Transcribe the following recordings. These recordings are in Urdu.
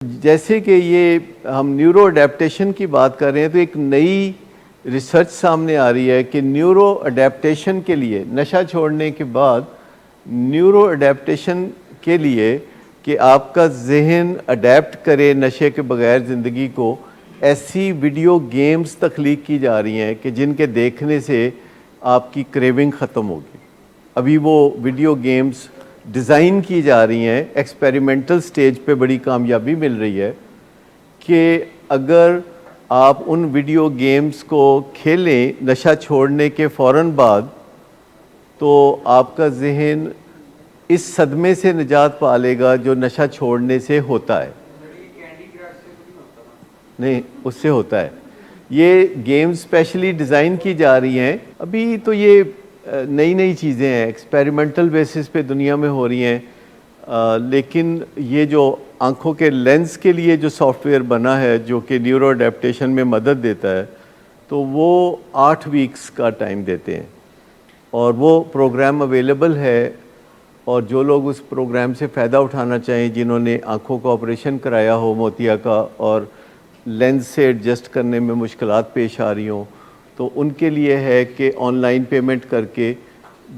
جیسے کہ یہ ہم نیورو اڈیپٹیشن کی بات کر رہے ہیں تو ایک نئی ریسرچ سامنے آ رہی ہے کہ نیورو اڈیپٹیشن کے لیے نشہ چھوڑنے کے بعد نیورو اڈیپٹیشن کے لیے کہ آپ کا ذہن اڈیپٹ کرے نشے کے بغیر زندگی کو، ایسی ویڈیو گیمز تخلیق کی جا رہی ہیں کہ جن کے دیکھنے سے آپ کی کریونگ ختم ہوگی۔ ابھی وہ ویڈیو گیمز ڈیزائن کی جا رہی ہیں، ایکسپیریمنٹل سٹیج پہ بڑی کامیابی مل رہی ہے کہ اگر آپ ان ویڈیو گیمز کو کھیلیں نشہ چھوڑنے کے فوراً بعد تو آپ کا ذہن اس صدمے سے نجات پا لے گا جو نشہ چھوڑنے سے ہوتا ہے۔ نہیں، اس سے ہوتا ہے۔ یہ گیم اسپیشلی ڈیزائن کی جا رہی ہیں، ابھی تو یہ نئی چیزیں ہیں، ایکسپیریمنٹل بیسس پہ دنیا میں ہو رہی ہیں، لیکن یہ جو آنکھوں کے لینس کے لیے جو سافٹ ویئر بنا ہے جو کہ نیورو اڈیپٹیشن میں مدد دیتا ہے تو وہ 8 ویکس کا ٹائم دیتے ہیں اور وہ پروگرام اویلیبل ہے، اور جو لوگ اس پروگرام سے فائدہ اٹھانا چاہیں، جنہوں نے آنکھوں کا آپریشن کرایا ہو موتیا کا اور لینس سے ایڈجسٹ کرنے میں مشکلات پیش آ رہی ہوں، تو ان کے لیے ہے کہ آن لائن پیمنٹ کر کے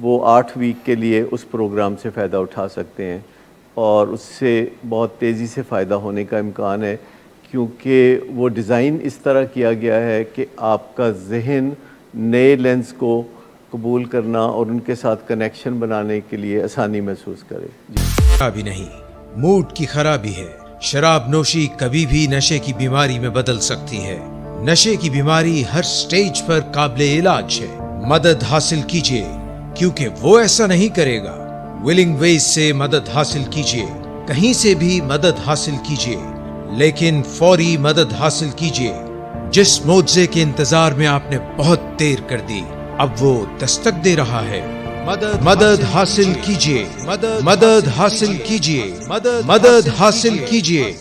وہ 8 ویک کے لیے اس پروگرام سے فائدہ اٹھا سکتے ہیں، اور اس سے بہت تیزی سے فائدہ ہونے کا امکان ہے، کیونکہ وہ ڈیزائن اس طرح کیا گیا ہے کہ آپ کا ذہن نئے لینس کو قبول کرنا اور ان کے ساتھ کنیکشن بنانے کے لیے آسانی محسوس کرے۔ خرابی نہیں، موڈ کی خرابی ہے۔ شراب نوشی کبھی بھی نشے کی بیماری میں بدل سکتی ہے۔ نشے کی بیماری ہر سٹیج پر قابل علاج ہے۔ مدد حاصل کیجیے، کیونکہ وہ ایسا نہیں کرے گا۔ ولنگ ویز سے مدد حاصل کیجیے، کہیں سے بھی مدد حاصل کیجیے، لیکن فوری مدد حاصل کیجیے۔ جس معجزے کے انتظار میں آپ نے بہت دیر کر دی، اب وہ دستک دے رہا ہے۔ مدد حاصل کیجیے، مدد حاصل کیجیے، مدد حاصل کیجیے۔